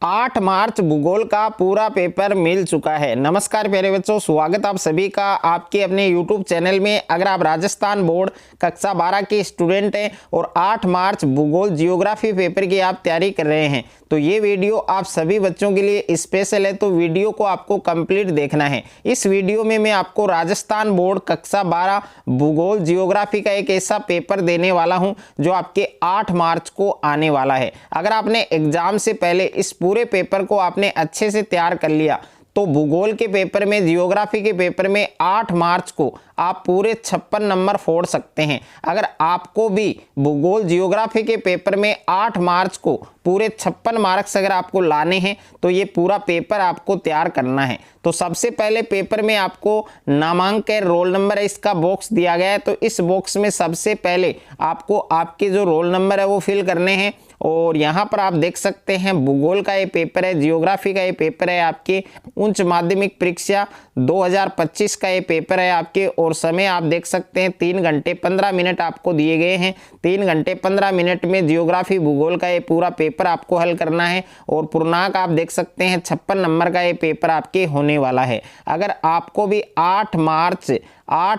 8 मार्च भूगोल का पूरा पेपर मिल चुका है। नमस्कार प्यारे बच्चों, स्वागत आप सभी का आपके अपने YouTube चैनल में। अगर आप राजस्थान बोर्ड कक्षा 12 के स्टूडेंट हैं और 8 मार्च भूगोल जियोग्राफी पेपर की आप तैयारी कर रहे हैं तो ये वीडियो आप सभी बच्चों के लिए स्पेशल है, तो वीडियो को आपको कंप्लीट देखना है। इस वीडियो में मैं आपको राजस्थान बोर्ड कक्षा 12 भूगोल जियोग्राफी का एक ऐसा पेपर देने वाला हूं जो आपके 8 मार्च को आने वाला है। अगर आपने एग्जाम से पहले इस पूरे पेपर को आपने अच्छे से तैयार कर लिया तो भूगोल के पेपर में, जियोग्राफी के पेपर में 8 मार्च को आप पूरे 56 नंबर फोड़ सकते हैं। अगर आपको भी भूगोल जियोग्राफी के पेपर में 8 मार्च को पूरे 56 मार्क्स अगर आपको लाने हैं तो ये पूरा पेपर आपको तैयार करना है। तो सबसे पहले पेपर में आपको नामांकन, रोल नंबर है, इसका बॉक्स दिया गया है। तो इस बॉक्स में सबसे पहले आपको आपके जो रोल नंबर है वो फिल करने हैं। और यहाँ पर आप देख सकते हैं भूगोल का ये पेपर है, जियोग्राफी का ये पेपर है, आपके उच्च माध्यमिक परीक्षा 2025 का ये पेपर है आपके। और समय आप देख सकते हैं 3 घंटे 15 मिनट आपको दिए गए हैं। 3 घंटे 15 मिनट में जियोग्राफी भूगोल का ये पूरा पेपर आपको हल करना है। और पूर्णांक आप देख सकते हैं 56 नंबर का ये पेपर आपके होने वाला है। अगर आपको भी 8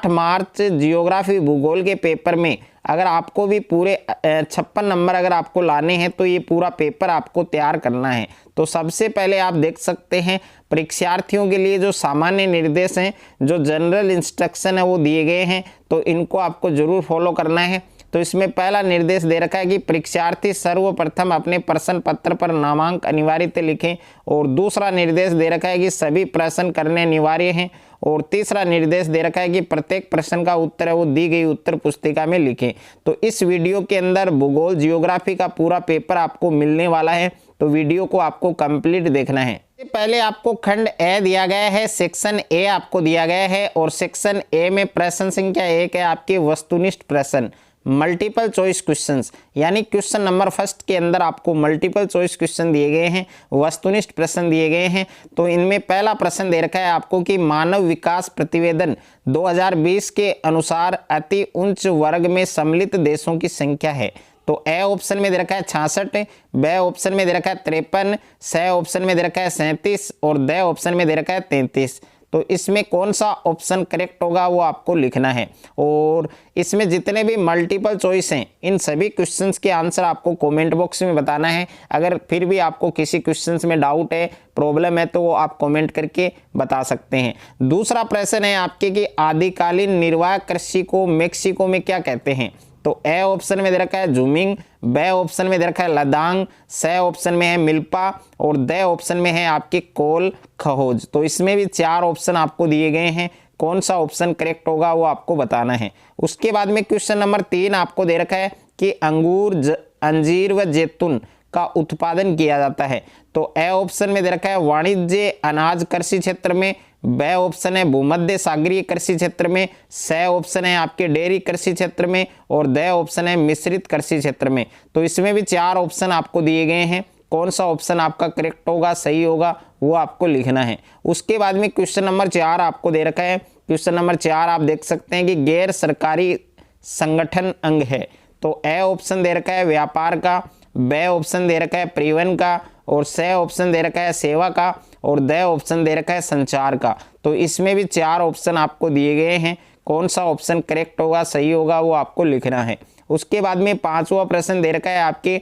मार्च जियोग्राफी भूगोल के पेपर में अगर आपको भी पूरे 56 नंबर अगर आपको लाने हैं तो ये पूरा पेपर आपको तैयार करना है। तो सबसे पहले आप देख सकते हैं परीक्षार्थियों के लिए जो सामान्य निर्देश हैं, जो जनरल इंस्ट्रक्शन है वो दिए गए हैं, तो इनको आपको जरूर फॉलो करना है। तो इसमें पहला निर्देश दे रखा है कि परीक्षार्थी सर्वप्रथम अपने प्रश्न पत्र पर नामांक अनिवार्यतः लिखें। और दूसरा निर्देश दे रखा है कि सभी प्रश्न करने अनिवार्य हैं। और तीसरा निर्देश दे रखा है कि प्रत्येक प्रश्न का उत्तर है वो दी गई उत्तर पुस्तिका में लिखें। तो इस वीडियो के अंदर भूगोल जियोग्राफी का पूरा पेपर आपको मिलने वाला है, तो वीडियो को आपको कंप्लीट देखना है। पहले आपको खंड ए दिया गया है, सेक्शन ए आपको दिया गया है। और सेक्शन ए में प्रश्न संख्या 1 है आपके वस्तुनिष्ठ प्रश्न, मल्टीपल चॉइस क्वेश्चंस, यानी क्वेश्चन नंबर फर्स्ट के अंदर आपको मल्टीपल चॉइस क्वेश्चन दिए गए हैं, वस्तुनिष्ठ प्रश्न दिए गए हैं। तो इनमें पहला प्रश्न दे रखा है आपको कि मानव विकास प्रतिवेदन 2020 के अनुसार अति उच्च वर्ग में सम्मिलित देशों की संख्या है। तो ए ऑप्शन में दे रखा है 66, बी ऑप्शन में दे रखा है 53, सी ऑप्शन में दे रखा है 37 और डी ऑप्शन में दे रखा है 33। तो इसमें कौन सा ऑप्शन करेक्ट होगा वो आपको लिखना है। और इसमें जितने भी मल्टीपल चॉइस हैं इन सभी क्वेश्चंस के आंसर आपको कमेंट बॉक्स में बताना है। अगर फिर भी आपको किसी क्वेश्चंस में डाउट है, प्रॉब्लम है, तो वो आप कमेंट करके बता सकते हैं। दूसरा प्रश्न है आपके कि आदिकालीन निर्वाह कृषि को मेक्सिको में क्या कहते हैं। तो ए ऑप्शन में दे रखा है जूमिंग, बी ऑप्शन में दे रखा है लदांग, सी ऑप्शन में है मिल्पा और डी ऑप्शन में है आपके कोल खहोज। तो इसमें भी 4 ऑप्शन आपको दिए गए हैं, कौन सा ऑप्शन करेक्ट होगा वो आपको बताना है। उसके बाद में क्वेश्चन नंबर 3 आपको दे रखा है कि अंगूर, अंजीर व जैतून का उत्पादन किया जाता है। तो ए ऑप्शन में दे रखा है वाणिज्य अनाज कृषि क्षेत्र में, बी ऑप्शन है भूमध्य सागरीय कृषि क्षेत्र में, सी ऑप्शन है आपके डेयरी कृषि क्षेत्र में और डी ऑप्शन है मिश्रित कृषि क्षेत्र में। तो इसमें भी 4 ऑप्शन आपको दिए गए हैं, कौन सा ऑप्शन आपका करेक्ट होगा, सही होगा, वो आपको लिखना है। उसके बाद में क्वेश्चन नंबर 4 आपको दे रखा है। क्वेश्चन नंबर 4 आप देख सकते हैं कि गैर सरकारी संगठन अंग है। तो ए ऑप्शन दे रखा है व्यापार का, बी ऑप्शन दे रखा है परिवहन का और सी ऑप्शन दे रखा है सेवा का और डी ऑप्शन दे रखा है संचार का। तो इसमें भी 4 ऑप्शन आपको दिए गए हैं, कौन सा ऑप्शन करेक्ट होगा, सही होगा, वो आपको लिखना है। उसके बाद में 5वां प्रश्न दे रखा है आपके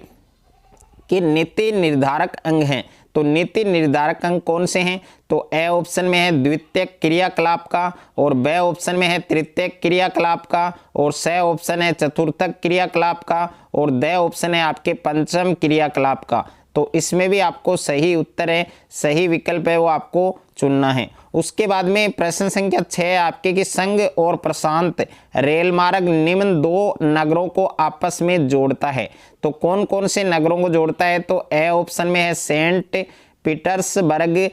कि नीति निर्धारक अंग हैं। तो नीति निर्धारक अंग कौन से हैं। तो ए ऑप्शन में है द्वितीयक क्रियाकलाप का और बी ऑप्शन में है तृतीयक क्रियाकलाप का और सी ऑप्शन है चतुर्थक क्रियाकलाप का और डी ऑप्शन है आपके पंचम क्रियाकलाप का। तो इसमें भी आपको सही उत्तर है, सही विकल्प है वो आपको चुनना है। उसके बाद में प्रश्न संख्या 6 आपके कि संघ और प्रशांत रेल मार्ग निम्न 2 नगरों को आपस में जोड़ता है। तो कौन कौन से नगरों को जोड़ता है। तो ए ऑप्शन में है सेंट पीटर्सबर्ग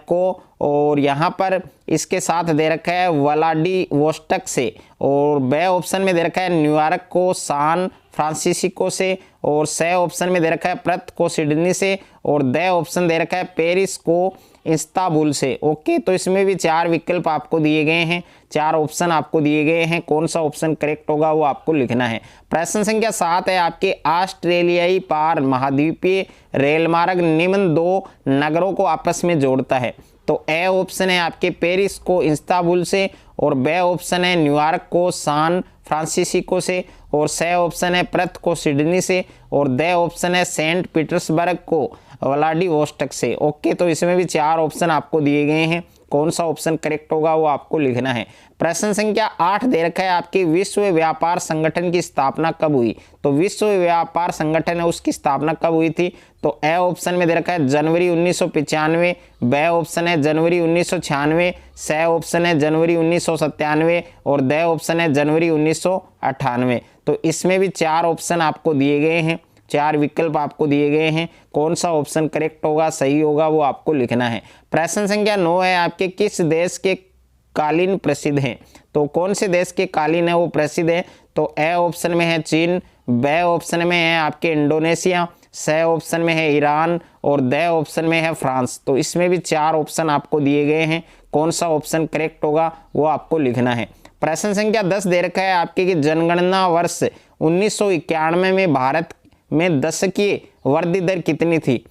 को और यहाँ पर इसके साथ दे रखा है व्लादिवोस्टोक से। और बी ऑप्शन में दे रखा है न्यूयॉर्क को सान फ्रांसिस्को से, और स ऑप्शन में दे रखा है प्रथ को सिडनी से, और द ऑप्शन दे रखा है पेरिस को इस्तांबुल से। ओके, तो इसमें भी 4 विकल्प आपको दिए गए हैं, 4 ऑप्शन आपको दिए गए हैं। कौन सा ऑप्शन करेक्ट होगा वो आपको लिखना है। प्रश्न संख्या 7 है आपके, ऑस्ट्रेलियाई पार महाद्वीपीय रेल मार्ग निम्न 2 नगरों को आपस में जोड़ता है। तो ए ऑप्शन है आपके पेरिस को इस्तांबुल से, और बी ऑप्शन है न्यूयॉर्क को सैन फ्रांसिस्को से, और सी ऑप्शन है पर्थ को सिडनी से, और द ऑप्शन है सेंट पीटर्सबर्ग को व्लादिवोस्टॉक से। ओके, तो इसमें भी 4 ऑप्शन आपको दिए गए हैं। कौन सा ऑप्शन करेक्ट होगा वो आपको लिखना है। प्रश्न संख्या 8 दे रखा है आपकी, विश्व व्यापार संगठन की स्थापना कब हुई। तो विश्व व्यापार संगठन है उसकी स्थापना कब हुई थी। तो ए ऑप्शन में दे रखा है जनवरी 1995, बी ऑप्शन है जनवरी 1996, सी ऑप्शन है जनवरी 1997, और द ऑप्शन है जनवरी 1998। तो इसमें भी 4 ऑप्शन आपको दिए गए हैं, 4 विकल्प आपको दिए गए हैं। कौन सा ऑप्शन करेक्ट होगा, सही होगा, वो आपको लिखना है। प्रश्न संख्या 9 है आपके, किस देश के कालीन प्रसिद्ध हैं। तो कौन से देश के कालीन है वो प्रसिद्ध है। तो ए ऑप्शन में है चीन, बी ऑप्शन में है आपके इंडोनेशिया, सी ऑप्शन में है ईरान, और द ऑप्शन में है फ्रांस। तो इसमें भी 4 ऑप्शन आपको दिए गए हैं। कौन सा ऑप्शन करेक्ट होगा वो आपको लिखना है। प्रश्न संख्या 10 दे रखा है आपके कि जनगणना वर्ष 1991 में भारत में दशकीय वृद्धि दर कितनी थी।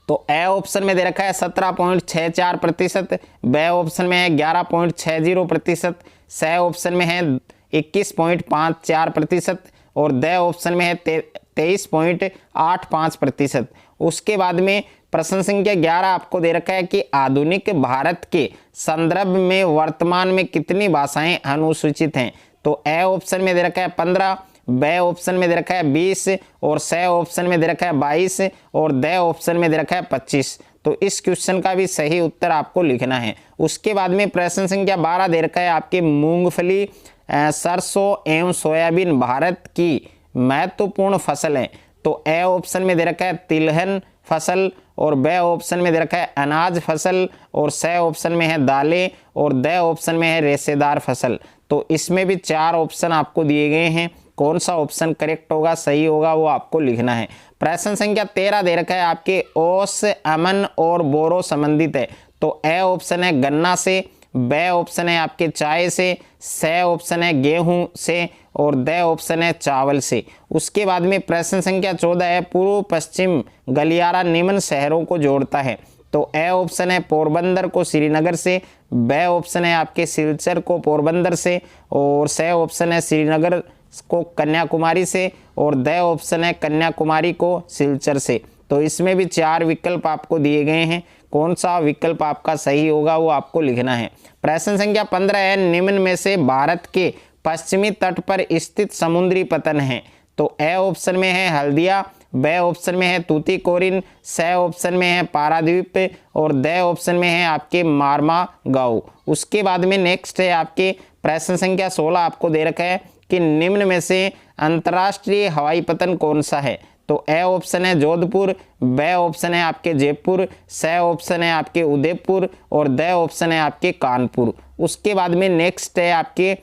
तो ए ऑप्शन में दे रखा है 17.64%, बी ऑप्शन में है 11.60%, सी ऑप्शन में है 21.54%, और द ऑप्शन में है 23.85%। उसके बाद में प्रश्न संख्या 11 आपको दे रखा है कि आधुनिक भारत के संदर्भ में वर्तमान में कितनी भाषाएं अनुसूचित हैं। तो ए ऑप्शन में दे रखा है 15, बी ऑप्शन में दे रखा है 20, और सी ऑप्शन में दे रखा है 22, और द ऑप्शन में दे रखा है 25। तो इस क्वेश्चन का भी सही उत्तर आपको लिखना है। उसके बाद में प्रश्न संख्या 12 दे रखा है आपके, मूंगफली सरसों एवं सोयाबीन भारत की महत्वपूर्ण फसल है। तो ए ऑप्शन में दे रखा है तिलहन फसल, और बी ऑप्शन में दे रखा है अनाज फसल, और सी ऑप्शन में है दालें, और द ऑप्शन में है रेशेदार फसल। तो इसमें भी 4 ऑप्शन आपको दिए गए हैं। कौन सा ऑप्शन करेक्ट होगा, सही होगा, वो आपको लिखना है। प्रश्न संख्या 13 दे रखा है आपके, ओस अमन और बोरो संबंधित है। तो ए ऑप्शन है गन्ना से, बी ऑप्शन है आपके चाय से, सी ऑप्शन है गेहूं से, और द ऑप्शन है चावल से। उसके बाद में प्रश्न संख्या 14 है, पूर्व पश्चिम गलियारा निम्न शहरों को जोड़ता है। तो ए ऑप्शन है पोरबंदर को श्रीनगर से, बी ऑप्शन है आपके सिलचर को पोरबंदर से, और सी ऑप्शन है श्रीनगर को कन्याकुमारी से, और द ऑप्शन है कन्याकुमारी को सिलचर से। तो इसमें भी 4 विकल्प आपको दिए गए हैं। कौन सा विकल्प आपका सही होगा वो आपको लिखना है। प्रश्न संख्या 15 है, निम्न में से भारत के पश्चिमी तट पर स्थित समुद्री पतन है। तो ए ऑप्शन में है हल्दिया, बी ऑप्शन में है तूतीकोरिन, सी ऑप्शन में है पारादीप, और द ऑप्शन में है आपके मार्मागांव। उसके बाद में नेक्स्ट है आपके प्रश्न संख्या 16 आपको दे रखा है कि निम्न में से अंतर्राष्ट्रीय हवाई पतन कौन सा है। तो ए ऑप्शन है जोधपुर, बी ऑप्शन है आपके जयपुर, सी ऑप्शन है आपके उदयपुर, और द ऑप्शन है आपके कानपुर। उसके बाद में नेक्स्ट है आपके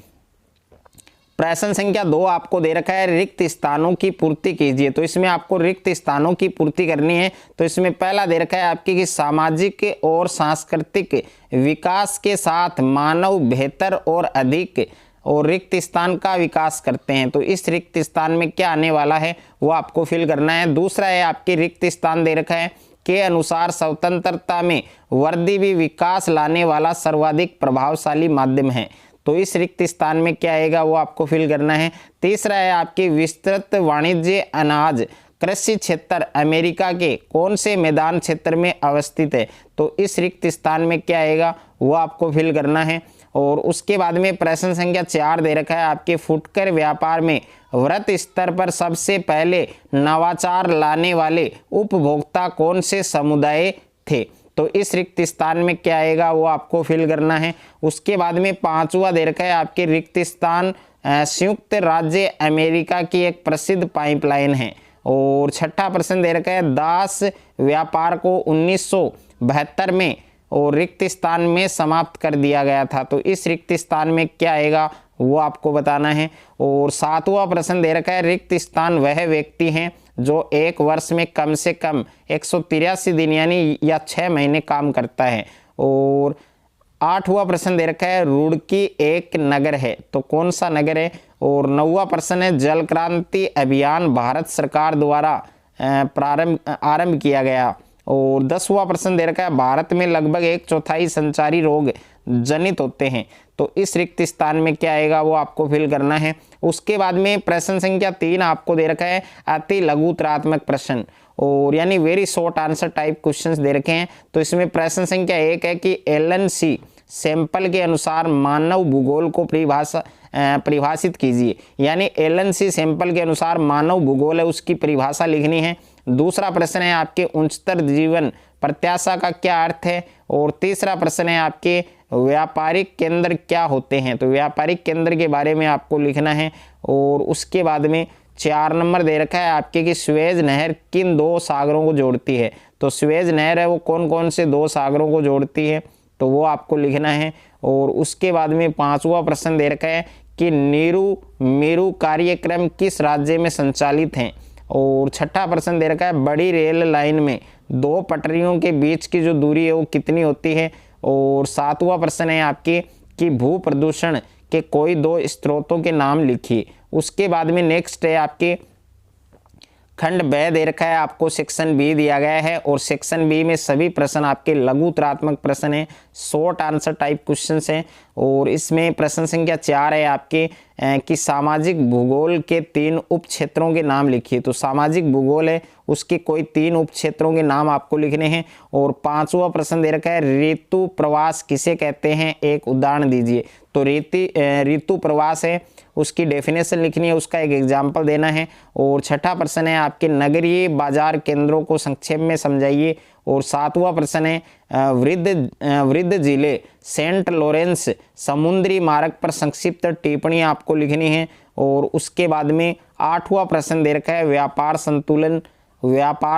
प्रश्न संख्या 2 आपको दे रखा है, रिक्त स्थानों की पूर्ति कीजिए। तो इसमें आपको रिक्त स्थानों की पूर्ति करनी है। तो इसमें पहला दे रखा है आपके कि सामाजिक और सांस्कृतिक विकास के साथ मानव बेहतर और अधिक और रिक्त स्थान का विकास करते हैं। तो इस रिक्त स्थान में क्या आने वाला है वो आपको फिल करना है। दूसरा है आपके रिक्त स्थान दे रखा है के अनुसार स्वतंत्रता में वृद्धि भी विकास लाने वाला सर्वाधिक प्रभावशाली माध्यम है। तो इस रिक्त स्थान में क्या आएगा वो आपको फिल करना है। तीसरा है आपके विस्तृत वाणिज्य अनाज कृषि क्षेत्र अमेरिका के कौन से मैदान क्षेत्र में अवस्थित है। तो इस रिक्त स्थान में क्या आएगा वो आपको फिल करना है। और उसके बाद में प्रश्न संख्या 4 दे रखा है आपके फुटकर व्यापार में वृहत स्तर पर सबसे पहले नवाचार लाने वाले उपभोक्ता कौन से समुदाय थे। तो इस रिक्त स्थान में क्या आएगा वो आपको फिल करना है। उसके बाद में 5वां दे रखा है आपके रिक्त स्थान संयुक्त राज्य अमेरिका की एक प्रसिद्ध पाइपलाइन है। और 6ठा प्रश्न दे रखा है दास व्यापार को 1972 में और रिक्त स्थान में समाप्त कर दिया गया था। तो इस रिक्त स्थान में क्या आएगा वो आपको बताना है। और 7वां प्रश्न दे रखा है, रिक्त स्थान वह व्यक्ति हैं जो एक वर्ष में कम से कम 183 दिन यानी या 6 महीने काम करता है। और 8वां प्रश्न दे रखा है, रुड़की एक नगर है, तो कौन सा नगर है। और 9वां प्रश्न है, जल क्रांति अभियान भारत सरकार द्वारा आरंभ किया गया। और 10वां प्रश्न दे रखा है, भारत में लगभग 1/4 संचारी रोग जनित होते हैं, तो इस रिक्त स्थान में क्या आएगा वो आपको फिल करना है। उसके बाद में प्रश्न संख्या 3 आपको दे रखा है, अति लघुतरात्मक प्रश्न, और यानी very short answer type questions दे रखे हैं। तो इसमें प्रश्न संख्या 1 है कि LNC सैंपल के अनुसार मानव भूगोल को परिभाषित कीजिए, यानी LNC सैंपल के अनुसार मानव भूगोल है उसकी परिभाषा लिखनी है। दूसरा प्रश्न है आपके उच्चतर जीवन प्रत्याशा का क्या अर्थ है। और तीसरा प्रश्न है आपके व्यापारिक केंद्र क्या होते हैं, तो व्यापारिक केंद्र के बारे में आपको लिखना है। और उसके बाद में 4 नंबर दे रखा है आपके कि स्वेज नहर किन 2 सागरों को जोड़ती है, तो स्वेज नहर है वो कौन कौन से 2 सागरों को जोड़ती है, तो वो आपको लिखना है। और उसके बाद में 5वां प्रश्न दे रखा है कि नीरू मेरू कार्यक्रम किस राज्य में संचालित हैं। और 6ठा प्रश्न दे रखा है, बड़ी रेल लाइन में 2 पटरियों के बीच की जो दूरी है वो कितनी होती है। और 7वां प्रश्न है आपके कि भू प्रदूषण के कोई 2 स्रोतों के नाम लिखिए। उसके बाद में नेक्स्ट है आपके खंड ब दे रखा है आपको, सेक्शन बी दिया गया है। और सेक्शन बी में सभी प्रश्न आपके लघुतरात्मक प्रश्न हैं, शॉर्ट आंसर टाइप क्वेश्चंस हैं। और इसमें प्रश्न संख्या 4 है आपके कि सामाजिक भूगोल के 3 उप क्षेत्रों के नाम लिखिए, तो सामाजिक भूगोल है उसके कोई 3 उप क्षेत्रों के नाम आपको लिखने हैं। और 5वां प्रश्न दे रखा है, ऋतु प्रवास किसे कहते हैं, एक उदाहरण दीजिए, तो ऋतु प्रवास है उसकी डेफिनेशन लिखनी है, उसका एक एग्जाम्पल देना है। और 6ठा प्रश्न है आपके नगरीय बाजार केंद्रों को संक्षेप में समझाइए। और 7वां प्रश्न है वृद्ध जिले सेंट लॉरेंस समुद्री मार्ग पर संक्षिप्त टिप्पणी आपको लिखनी है। और उसके बाद में 8वां प्रश्न दे रखा है, व्यापार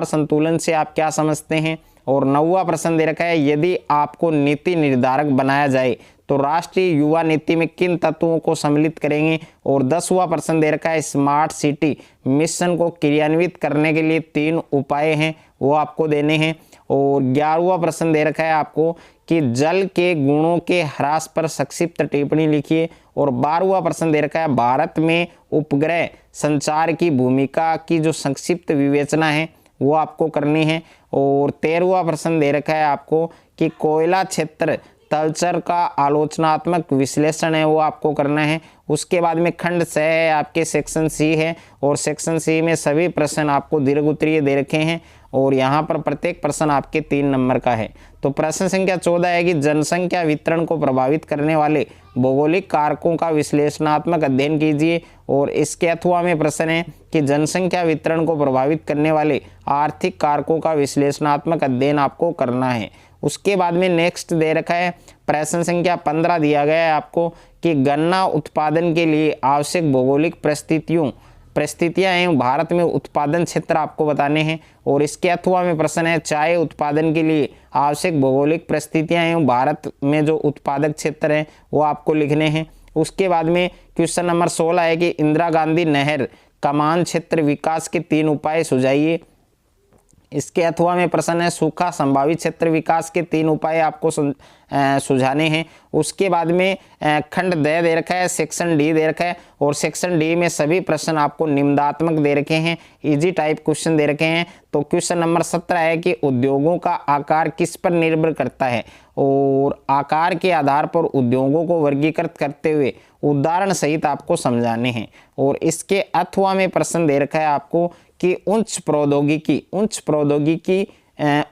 संतुलन से आप क्या समझते हैं। और 9वां प्रश्न दे रखा है, यदि आपको नीति निर्धारक बनाया जाए तो राष्ट्रीय युवा नीति में किन तत्वों को सम्मिलित करेंगे। और 10वां प्रश्न दे रखा है, स्मार्ट सिटी मिशन को क्रियान्वित करने के लिए 3 उपाय हैं वो आपको देने हैं। और 11वां प्रश्न दे रखा है आपको कि जल के गुणों के ह्रास पर संक्षिप्त टिप्पणी लिखिए। और 12वां प्रश्न दे रखा है, भारत में उपग्रह संचार की भूमिका की जो संक्षिप्त विवेचना है वो आपको करनी है। और 13वां प्रश्न दे रखा है आपको कि कोयला क्षेत्र तलचर का आलोचनात्मक विश्लेषण है वो आपको करना है। उसके बाद में खंड 6 है आपके, सेक्शन सी है। और सेक्शन सी में सभी प्रश्न आपको दीर्घ उत्तरीय दे रखे हैं और यहाँ पर प्रत्येक प्रश्न आपके 3 नंबर का है। तो प्रश्न संख्या 14 है कि जनसंख्या वितरण को प्रभावित करने वाले भौगोलिक कारकों का विश्लेषणात्मक अध्ययन कीजिए। और इसके अथवा में प्रश्न है कि जनसंख्या वितरण को प्रभावित करने वाले आर्थिक कारकों का विश्लेषणात्मक अध्ययन आपको करना है। उसके बाद में नेक्स्ट दे रखा है प्रश्न संख्या 15 दिया गया है आपको कि गन्ना उत्पादन के लिए आवश्यक भौगोलिक परिस्थितियां एवं भारत में उत्पादन क्षेत्र आपको बताने हैं। और इसके अथवा में प्रश्न है चाय उत्पादन के लिए आवश्यक भौगोलिक परिस्थितियां एवं भारत में जो उत्पादक क्षेत्र हैं वो आपको लिखने हैं। उसके बाद में क्वेश्चन नंबर 16 है कि इंदिरा गांधी नहर कमान क्षेत्र विकास के 3 उपाय सुझाइए। इसके अथवा में प्रश्न है सूखा संभावित क्षेत्र विकास के 3 उपाय आपको सुझाने हैं। उसके बाद में खंड दे रखा है, सेक्शन डी दे रखा है। और सेक्शन डी में सभी प्रश्न आपको निम्नात्मक दे रखे हैं, इजी टाइप क्वेश्चन दे रखे हैं। तो क्वेश्चन नंबर 17 है कि उद्योगों का आकार किस पर निर्भर करता है। और आकार के आधार पर उद्योगों को वर्गीकृत करते हुए उदाहरण सहित आपको समझाने हैं। और इसके अथवा में प्रश्न दे रखा है आपको कि उच्च प्रौद्योगिकी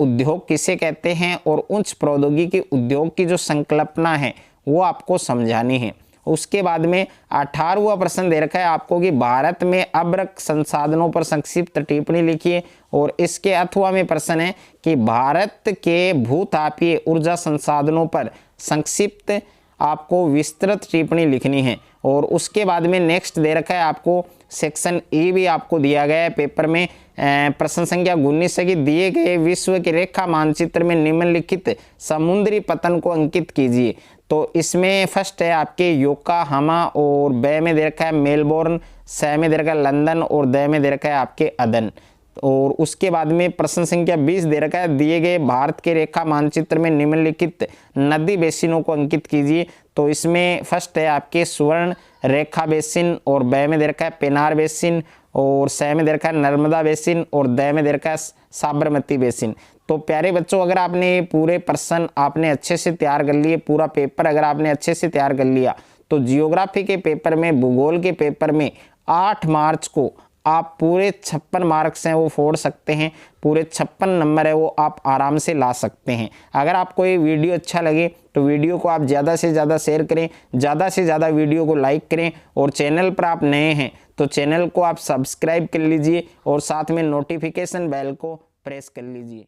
उद्योग किसे कहते हैं और उच्च प्रौद्योगिकी उद्योग की जो संकल्पना है वो आपको समझानी है। उसके बाद में 18वां प्रश्न दे रखा है आपको कि भारत में अब्रक संसाधनों पर संक्षिप्त टिप्पणी लिखिए। और इसके अथवा में प्रश्न है कि भारत के भूतापीय ऊर्जा संसाधनों पर संक्षिप्त आपको विस्तृत टिप्पणी लिखनी है। और उसके बाद में नेक्स्ट दे रखा है आपको सेक्शन ई भी आपको दिया गया है पेपर में। प्रश्न संख्या 19 है कि दिए गए विश्व के रेखा मानचित्र में निम्नलिखित समुद्री पतन को अंकित कीजिए। तो इसमें फर्स्ट है आपके योकोहामा और ब में दे रखा है मेलबोर्न, स में दे रखा है लंदन और द में दे रखा है आपके अदन। और उसके बाद में प्रश्न संख्या 20 दे रखा है, दिए गए भारत के रेखा मानचित्र में निम्नलिखित नदी बेसिनों को अंकित कीजिए। तो इसमें फर्स्ट है आपके सुवर्ण रेखा बेसिन और ब में दे रखा है पेनार बेसिन और स में दे रखा है नर्मदा बेसिन और द में दे रखा है साबरमती बेसिन। तो प्यारे बच्चों, अगर आपने पूरे प्रश्न आपने अच्छे से तैयार कर लिए, पूरा पेपर अगर आपने अच्छे से तैयार कर लिया, तो जियोग्राफी के पेपर में, भूगोल के पेपर में 8 मार्च को आप पूरे 56 मार्क्स हैं वो फोड़ सकते हैं, पूरे 56 नंबर है वो आप आराम से ला सकते हैं। अगर आपको ये वीडियो अच्छा लगे तो वीडियो को आप ज़्यादा से ज़्यादा शेयर करें, ज़्यादा से ज़्यादा वीडियो को लाइक करें, और चैनल पर आप नए हैं तो चैनल को आप सब्सक्राइब कर लीजिए और साथ में नोटिफिकेशन बेल को प्रेस कर लीजिए।